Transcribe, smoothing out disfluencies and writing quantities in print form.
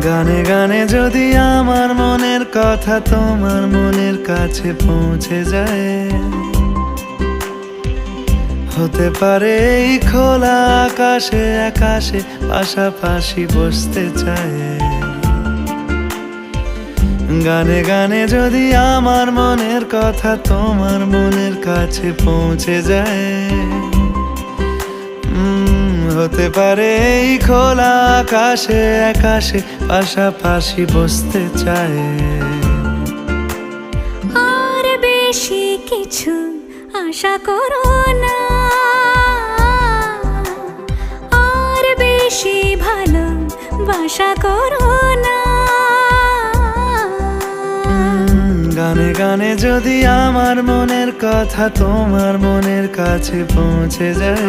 গানে গানে যদি আমার মনের কথা তোমার মনের কাছে পৌঁছে যায়, হতে পারে এই খোলা আকাশে আকাশে পাশাপাশি বসতে চায়। গানে গানে যদি আমার মনের কথা তোমার মনের কাছে পৌঁছে যায়, হতে পারে এই খোলা আকাশে আকাশে পাশাপাশি বসতে চায়। আর বেশি কিছু আশা করো না, আর বেশি ভালোবাসা করো না। গানে গানে যদি আমার মনের কথা তোমার মনের কাছে পৌঁছে যায়,